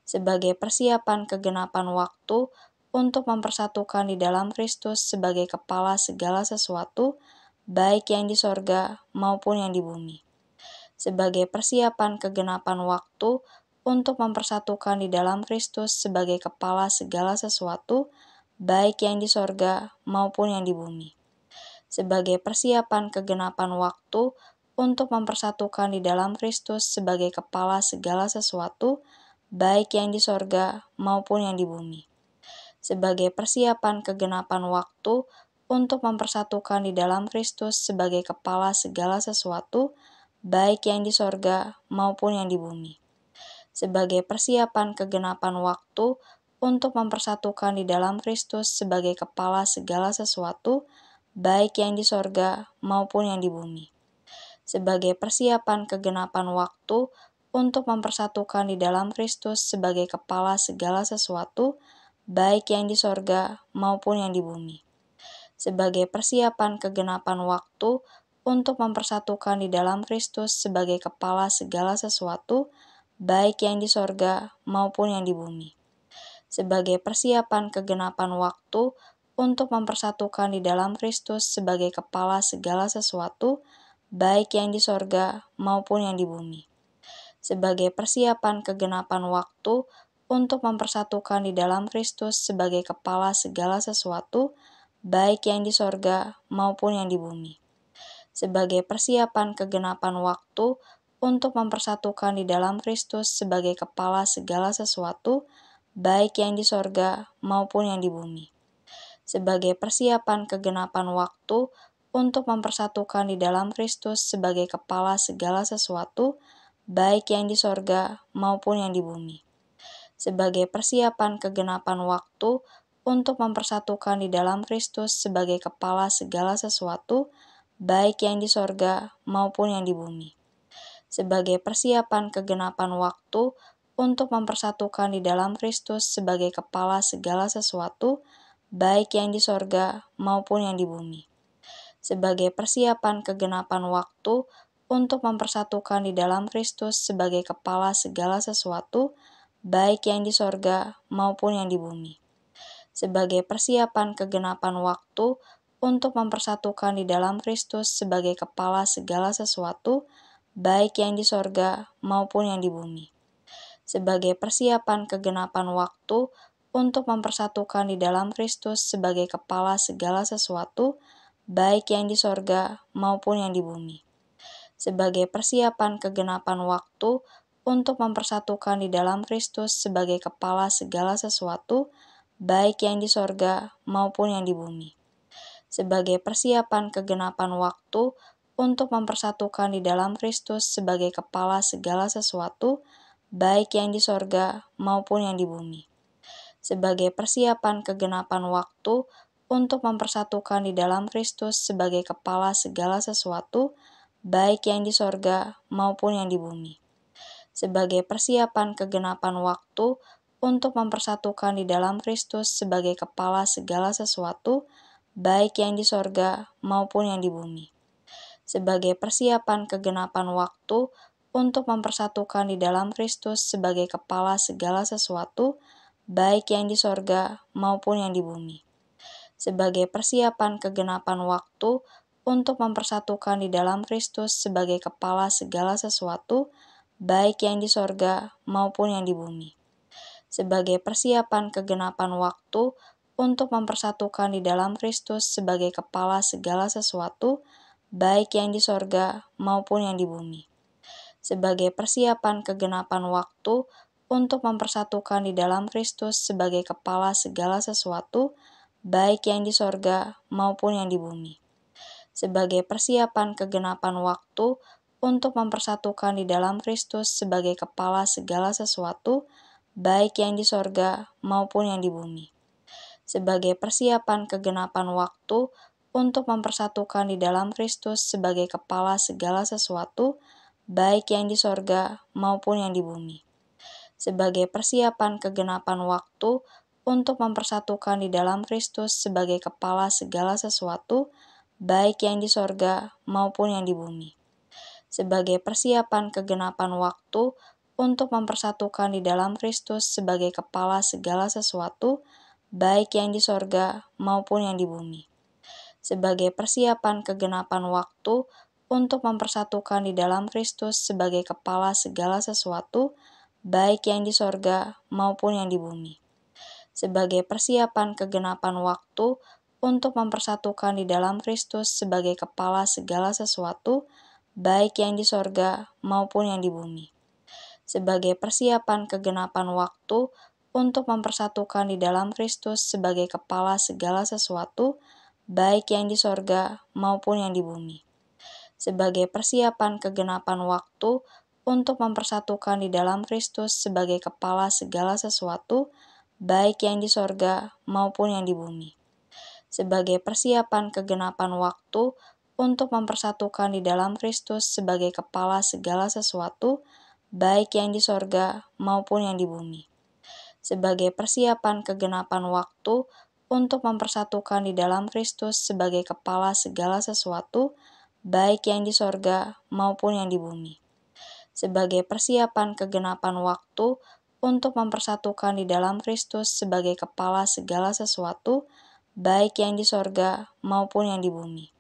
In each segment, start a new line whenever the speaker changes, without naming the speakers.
sebagai persiapan kegenapan waktu untuk mempersatukan di dalam Kristus sebagai kepala segala sesuatu, baik yang di sorga maupun yang di bumi. Sebagai persiapan kegenapan waktu untuk mempersatukan di dalam Kristus sebagai kepala segala sesuatu, baik yang di sorga maupun yang di bumi. Sebagai persiapan kegenapan waktu untuk mempersatukan di dalam Kristus sebagai kepala segala sesuatu, baik yang di sorga maupun yang di bumi. Sebagai persiapan kegenapan waktu untuk mempersatukan di dalam Kristus sebagai kepala segala sesuatu, baik yang di sorga maupun yang di bumi. Sebagai persiapan kegenapan waktu untuk mempersatukan di dalam Kristus sebagai kepala segala sesuatu, baik yang di sorga maupun yang di bumi. Sebagai persiapan kegenapan waktu untuk mempersatukan di dalam Kristus sebagai kepala segala sesuatu, baik yang di sorga maupun yang di bumi. Sebagai persiapan kegenapan waktu untuk mempersatukan di dalam Kristus sebagai kepala segala sesuatu, baik yang di sorga maupun yang di bumi. Sebagai persiapan kegenapan waktu untuk mempersatukan di dalam Kristus sebagai kepala segala sesuatu, baik yang di sorga maupun yang di bumi. Sebagai persiapan kegenapan waktu untuk mempersatukan di dalam Kristus sebagai kepala segala sesuatu, baik yang di sorga maupun yang di bumi. Sebagai persiapan kegenapan waktu untuk mempersatukan di dalam Kristus sebagai kepala segala sesuatu, baik yang di sorga maupun yang di bumi. Sebagai persiapan kegenapan waktu untuk mempersatukan di dalam Kristus sebagai kepala segala sesuatu, baik yang di sorga maupun yang di bumi. Sebagai persiapan kegenapan waktu untuk mempersatukan di dalam Kristus sebagai kepala segala sesuatu, baik yang di sorga maupun yang di bumi. Sebagai persiapan kegenapan waktu untuk mempersatukan di dalam Kristus sebagai kepala segala sesuatu, baik yang di sorga maupun yang di bumi. Sebagai persiapan kegenapan waktu untuk mempersatukan di dalam Kristus sebagai kepala segala sesuatu, baik yang di sorga maupun yang di bumi. Sebagai persiapan kegenapan waktu untuk mempersatukan di dalam Kristus sebagai kepala segala sesuatu, baik yang di sorga maupun yang di bumi. Sebagai persiapan kegenapan waktu untuk mempersatukan di dalam Kristus sebagai kepala segala sesuatu, baik yang di sorga maupun yang di bumi. Sebagai persiapan kegenapan waktu untuk mempersatukan di dalam Kristus sebagai kepala segala sesuatu, baik yang di sorga maupun yang di bumi. Sebagai persiapan kegenapan waktu untuk mempersatukan di dalam Kristus sebagai kepala segala sesuatu, baik yang di sorga maupun yang di bumi. Sebagai persiapan kegenapan waktu untuk mempersatukan di dalam Kristus sebagai kepala segala sesuatu, baik yang di sorga maupun yang di bumi. Sebagai persiapan kegenapan waktu untuk mempersatukan di dalam Kristus sebagai kepala segala sesuatu, baik yang di sorga maupun yang di bumi. Sebagai persiapan kegenapan waktu untuk mempersatukan di dalam Kristus sebagai kepala segala sesuatu, baik yang di sorga maupun yang di bumi. Sebagai persiapan kegenapan waktu untuk mempersatukan di dalam Kristus sebagai kepala segala sesuatu, baik yang di sorga maupun yang di bumi. Sebagai persiapan kegenapan waktu untuk mempersatukan di dalam Kristus sebagai kepala segala sesuatu, baik yang di sorga maupun yang di bumi. Sebagai persiapan kegenapan waktu untuk mempersatukan di dalam Kristus sebagai kepala segala sesuatu, baik yang di sorga maupun yang di bumi. Sebagai persiapan kegenapan waktu untuk mempersatukan di dalam Kristus sebagai kepala segala sesuatu, baik yang di sorga maupun yang di bumi. Sebagai persiapan kegenapan waktu untuk mempersatukan di dalam Kristus sebagai kepala segala sesuatu, baik yang di sorga maupun yang di bumi. Sebagai persiapan kegenapan waktu untuk mempersatukan di dalam Kristus sebagai kepala segala sesuatu, baik yang di sorga maupun yang di bumi. Sebagai persiapan kegenapan waktu untuk mempersatukan di dalam Kristus sebagai kepala segala sesuatu, baik yang di sorga maupun yang di bumi. Sebagai persiapan kegenapan waktu untuk mempersatukan di dalam Kristus sebagai kepala segala sesuatu, baik yang di sorga maupun yang di bumi. Sebagai persiapan kegenapan waktu untuk mempersatukan di dalam Kristus sebagai kepala segala sesuatu, baik yang di sorga maupun yang di bumi. Sebagai persiapan kegenapan waktu untuk mempersatukan di dalam Kristus sebagai kepala segala sesuatu, baik yang di sorga maupun yang di bumi. Sebagai persiapan kegenapan waktu untuk mempersatukan di dalam Kristus sebagai kepala segala sesuatu, baik yang di sorga maupun yang di bumi. Sebagai persiapan kegenapan waktu untuk mempersatukan di dalam Kristus sebagai kepala segala sesuatu, baik yang di sorga maupun yang di bumi. Sebagai persiapan kegenapan waktu untuk mempersatukan di dalam Kristus sebagai kepala segala sesuatu, baik yang di sorga maupun yang di bumi. Sebagai persiapan kegenapan waktu untuk mempersatukan di dalam Kristus sebagai kepala segala sesuatu, baik yang di sorga maupun yang di bumi.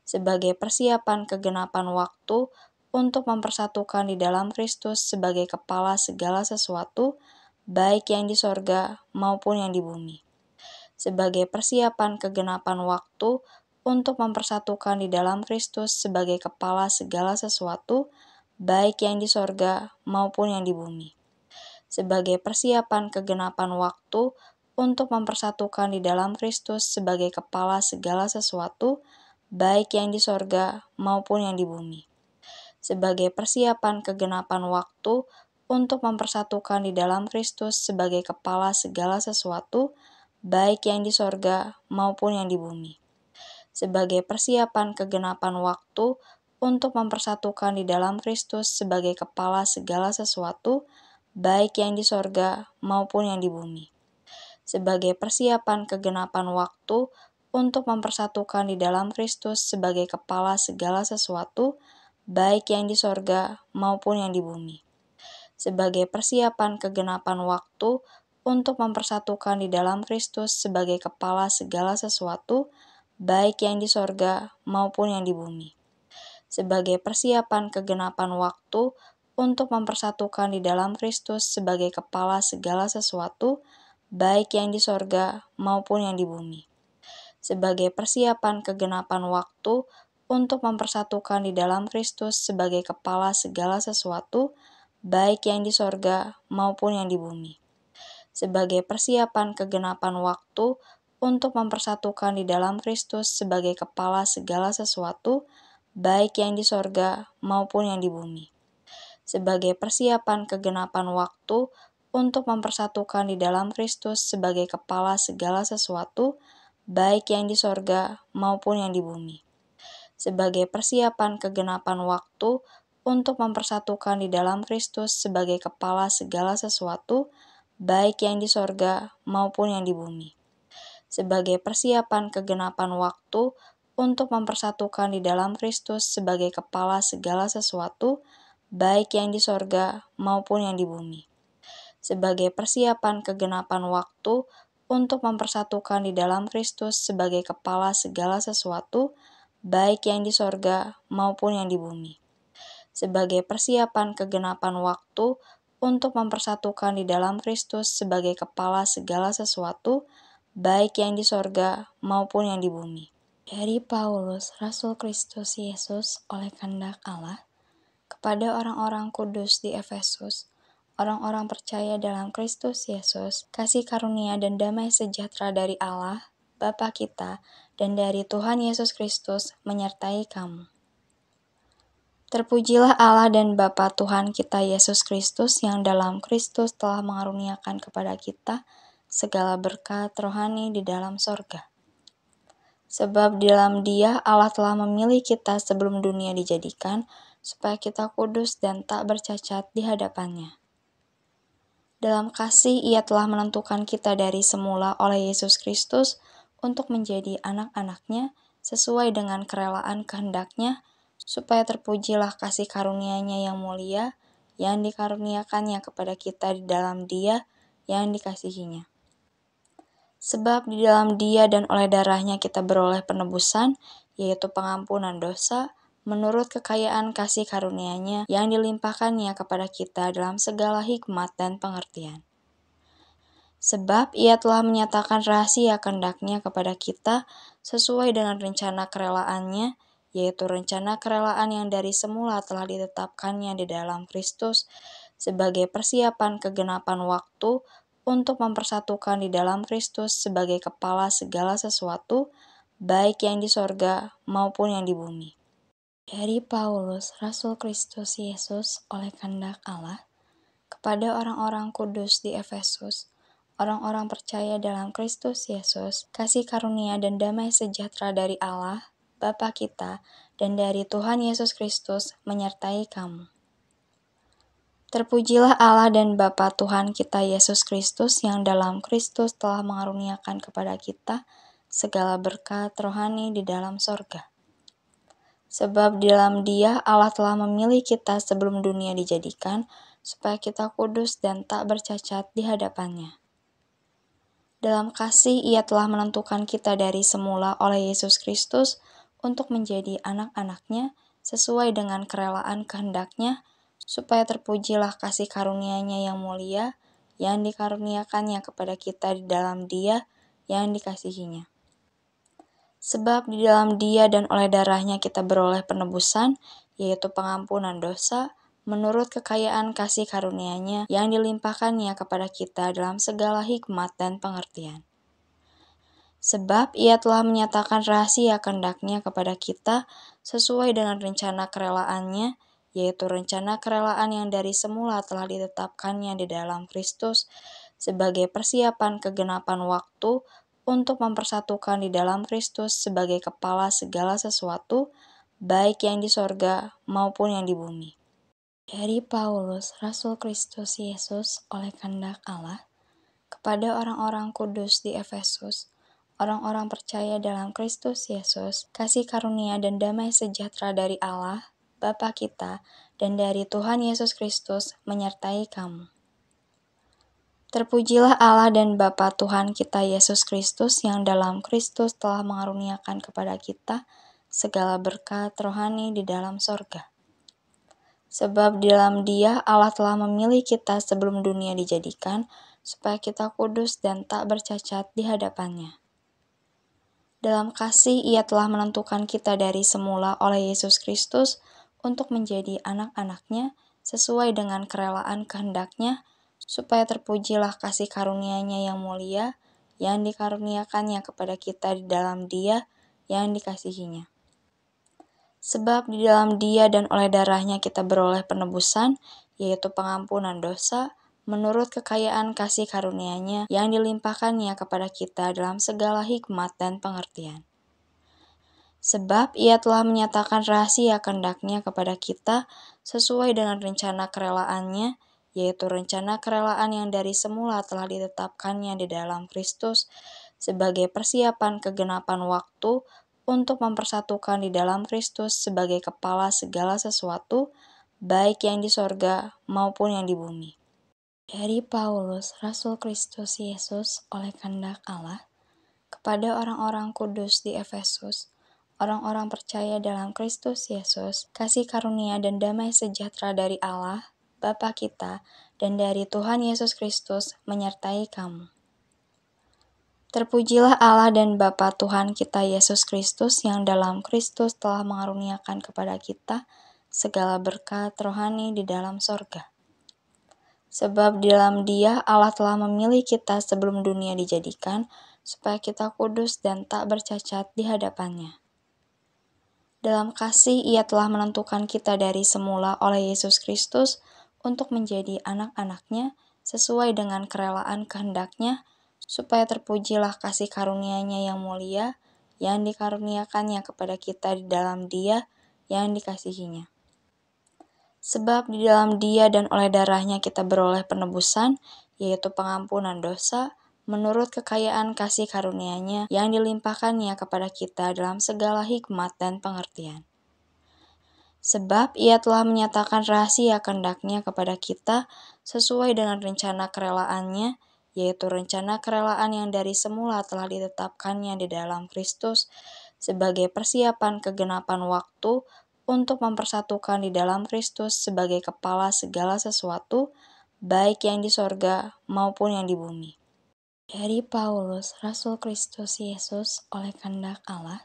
Sebagai persiapan kegenapan waktu untuk mempersatukan di dalam Kristus sebagai kepala segala sesuatu, baik yang di sorga maupun yang di bumi. Sebagai persiapan kegenapan waktu untuk mempersatukan di dalam Kristus sebagai kepala segala sesuatu, baik yang di sorga maupun yang di bumi. Sebagai persiapan kegenapan waktu untuk mempersatukan di dalam Kristus sebagai kepala segala sesuatu, baik yang di sorga maupun yang di bumi. Sebagai persiapan kegenapan waktu untuk mempersatukan di dalam Kristus sebagai kepala segala sesuatu, baik yang di sorga maupun yang di bumi. Sebagai persiapan kegenapan waktu untuk mempersatukan di dalam Kristus sebagai kepala segala sesuatu, baik yang di sorga maupun yang di bumi. Sebagai persiapan kegenapan waktu untuk mempersatukan di dalam Kristus sebagai kepala segala sesuatu, baik yang di sorga maupun yang di bumi. Sebagai persiapan kegenapan waktu untuk mempersatukan di dalam Kristus sebagai kepala segala sesuatu, baik yang di sorga maupun yang di bumi. Sebagai persiapan kegenapan waktu untuk mempersatukan di dalam Kristus sebagai kepala segala sesuatu, baik yang di sorga maupun yang di bumi. Sebagai persiapan kegenapan waktu untuk mempersatukan di dalam Kristus sebagai kepala segala sesuatu, baik yang di sorga maupun yang di bumi. Sebagai persiapan kegenapan waktu untuk mempersatukan di dalam Kristus sebagai kepala segala sesuatu, baik yang di sorga maupun yang di bumi. Sebagai persiapan kegenapan waktu untuk mempersatukan di dalam Kristus sebagai kepala segala sesuatu, baik yang di sorga maupun yang di bumi. Sebagai persiapan kegenapan waktu untuk mempersatukan di dalam Kristus sebagai kepala segala sesuatu, baik yang di sorga maupun yang di bumi. Sebagai persiapan kegenapan waktu untuk mempersatukan di dalam Kristus sebagai kepala segala sesuatu, baik yang di sorga maupun yang di bumi. Sebagai persiapan kegenapan waktu untuk mempersatukan di dalam Kristus sebagai kepala segala sesuatu, baik yang di sorga maupun yang di bumi. Sebagai persiapan kegenapan waktu untuk mempersatukan di dalam Kristus sebagai kepala segala sesuatu, baik yang di sorga maupun yang di bumi. Dari Paulus, Rasul Kristus Yesus oleh kehendak Allah, kepada orang-orang kudus di Efesus, orang-orang percaya dalam Kristus Yesus, kasih karunia dan damai sejahtera dari Allah, Bapa kita, dan dari Tuhan Yesus Kristus menyertai kamu. Terpujilah Allah dan Bapa Tuhan kita Yesus Kristus yang dalam Kristus telah mengaruniakan kepada kita segala berkat rohani di dalam sorga. Sebab di dalam Dia Allah telah memilih kita sebelum dunia dijadikan, supaya kita kudus dan tak bercacat di hadapan-Nya. Dalam kasih Ia telah menentukan kita dari semula oleh Yesus Kristus untuk menjadi anak-anak-Nya sesuai dengan kerelaan kehendak-Nya, supaya terpujilah kasih karunia-Nya yang mulia yang dikaruniakannya kepada kita di dalam Dia yang dikasihinya. Sebab di dalam Dia dan oleh darahnya kita beroleh penebusan, yaitu pengampunan dosa, menurut kekayaan kasih karunia-Nya yang dilimpahkannya kepada kita dalam segala hikmat dan pengertian. Sebab Ia telah menyatakan rahasia kehendak-Nya kepada kita sesuai dengan rencana kerelaannya, yaitu rencana kerelaan yang dari semula telah ditetapkannya di dalam Kristus sebagai persiapan kegenapan waktu untuk mempersatukan di dalam Kristus sebagai kepala segala sesuatu, baik yang di sorga maupun yang di bumi. Dari Paulus, Rasul Kristus Yesus oleh kehendak Allah, kepada orang-orang kudus di Efesus, orang-orang percaya dalam Kristus Yesus, kasih karunia dan damai sejahtera dari Allah, Bapa kita, dan dari Tuhan Yesus Kristus menyertai kamu. Terpujilah Allah dan Bapa Tuhan kita Yesus Kristus yang dalam Kristus telah mengaruniakan kepada kita segala berkat rohani di dalam sorga. Sebab di dalam Dia Allah telah memilih kita sebelum dunia dijadikan, supaya kita kudus dan tak bercacat di hadapan-Nya. Dalam kasih Ia telah menentukan kita dari semula oleh Yesus Kristus untuk menjadi anak-anak-Nya sesuai dengan kerelaan kehendak-Nya, supaya terpujilah kasih karunia-Nya yang mulia, yang dikaruniakannya kepada kita di dalam Dia yang dikasihinya. Sebab di dalam Dia dan oleh darahnya kita beroleh penebusan, yaitu pengampunan dosa, menurut kekayaan kasih karunia-Nya yang dilimpahkannya kepada kita dalam segala hikmat dan pengertian. Sebab Ia telah menyatakan rahasia kehendak-Nya kepada kita sesuai dengan rencana kerelaannya, yaitu rencana kerelaan yang dari semula telah ditetapkannya di dalam Kristus sebagai persiapan kegenapan waktu untuk mempersatukan di dalam Kristus sebagai kepala segala sesuatu, baik yang di sorga maupun yang di bumi. Dari Paulus, Rasul Kristus Yesus oleh kehendak Allah, kepada orang-orang kudus di Efesus, orang-orang percaya dalam Kristus Yesus, kasih karunia dan damai sejahtera dari Allah, Bapa kita, dan dari Tuhan Yesus Kristus menyertai kamu. Terpujilah Allah dan Bapa Tuhan kita Yesus Kristus yang dalam Kristus telah mengaruniakan kepada kita segala berkat rohani di dalam sorga. Sebab di dalam Dia Allah telah memilih kita sebelum dunia dijadikan, supaya kita kudus dan tak bercacat di hadapan-Nya. Dalam kasih Ia telah menentukan kita dari semula oleh Yesus Kristus untuk menjadi anak-anak-Nya sesuai dengan kerelaan kehendak-Nya, supaya terpujilah kasih karunia-Nya yang mulia, yang dikaruniakannya kepada kita di dalam Dia yang dikasihinya. Sebab di dalam Dia dan oleh darahnya kita beroleh penebusan, yaitu pengampunan dosa, menurut kekayaan kasih karunia-Nya yang dilimpahkannya kepada kita dalam segala hikmat dan pengertian. Sebab Ia telah menyatakan rahasia kehendak-Nya kepada kita sesuai dengan rencana kerelaannya, yaitu rencana kerelaan yang dari semula telah ditetapkannya di dalam Kristus sebagai persiapan kegenapan waktu untuk mempersatukan di dalam Kristus sebagai kepala segala sesuatu, baik yang di sorga maupun yang di bumi. Dari Paulus, Rasul Kristus Yesus oleh kehendak Allah, kepada orang-orang kudus di Efesus, orang-orang percaya dalam Kristus Yesus, kasih karunia dan damai sejahtera dari Allah, Bapa kita, dan dari Tuhan Yesus Kristus menyertai kamu. Terpujilah Allah dan Bapa Tuhan kita Yesus Kristus yang dalam Kristus telah mengaruniakan kepada kita segala berkat rohani di dalam sorga. Sebab di dalam Dia Allah telah memilih kita sebelum dunia dijadikan, supaya kita kudus dan tak bercacat di hadapan-Nya. Dalam kasih Ia telah menentukan kita dari semula oleh Yesus Kristus untuk menjadi anak-anak-Nya sesuai dengan kerelaan kehendak-Nya, supaya terpujilah kasih karunia-Nya yang mulia, yang dikaruniakannya kepada kita di dalam Dia yang dikasihinya. Sebab di dalam Dia dan oleh darahnya kita beroleh penebusan, yaitu pengampunan dosa, menurut kekayaan kasih karunia-Nya yang dilimpahkannya kepada kita dalam segala hikmat dan pengertian. Sebab Ia telah menyatakan rahasia kehendak-Nya kepada kita sesuai dengan rencana kerelaannya, yaitu rencana kerelaan yang dari semula telah ditetapkannya di dalam Kristus sebagai persiapan kegenapan waktu untuk mempersatukan di dalam Kristus sebagai kepala segala sesuatu, baik yang di sorga maupun yang di bumi. Dari Paulus, Rasul Kristus Yesus oleh kehendak Allah,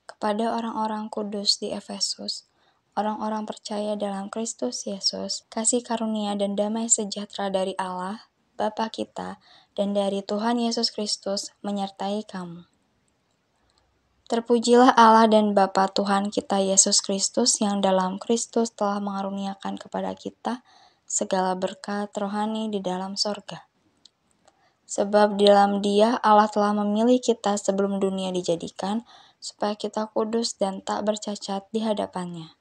kepada orang-orang kudus di Efesus, orang-orang percaya dalam Kristus Yesus, kasih karunia dan damai sejahtera dari Allah, Bapa kita, dan dari Tuhan Yesus Kristus menyertai kamu. Terpujilah Allah dan Bapa Tuhan kita Yesus Kristus yang dalam Kristus telah mengaruniakan kepada kita segala berkat rohani di dalam sorga. Sebab di dalam Dia Allah telah memilih kita sebelum dunia dijadikan, supaya kita kudus dan tak bercacat di hadapan-Nya.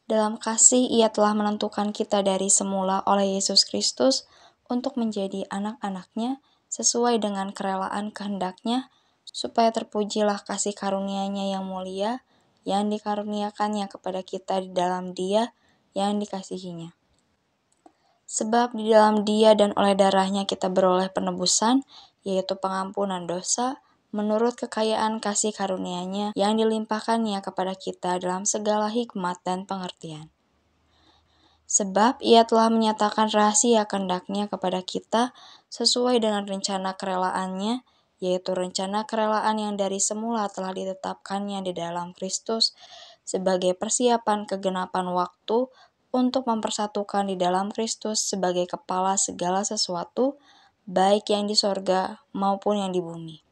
Dalam kasih Ia telah menentukan kita dari semula oleh Yesus Kristus untuk menjadi anak-anak-Nya sesuai dengan kerelaan kehendak-Nya, supaya terpujilah kasih karunia-Nya yang mulia, yang dikaruniakannya kepada kita di dalam Dia yang dikasihi-Nya. Sebab di dalam Dia dan oleh darah-Nya kita beroleh penebusan, yaitu pengampunan dosa, menurut kekayaan kasih karunia-Nya yang dilimpahkan-Nya kepada kita dalam segala hikmat dan pengertian. Sebab Ia telah menyatakan rahasia kehendak-Nya kepada kita sesuai dengan rencana kerelaannya, yaitu rencana kerelaan yang dari semula telah ditetapkannya di dalam Kristus sebagai persiapan kegenapan waktu untuk mempersatukan di dalam Kristus sebagai kepala segala sesuatu, baik yang di sorga maupun yang di bumi.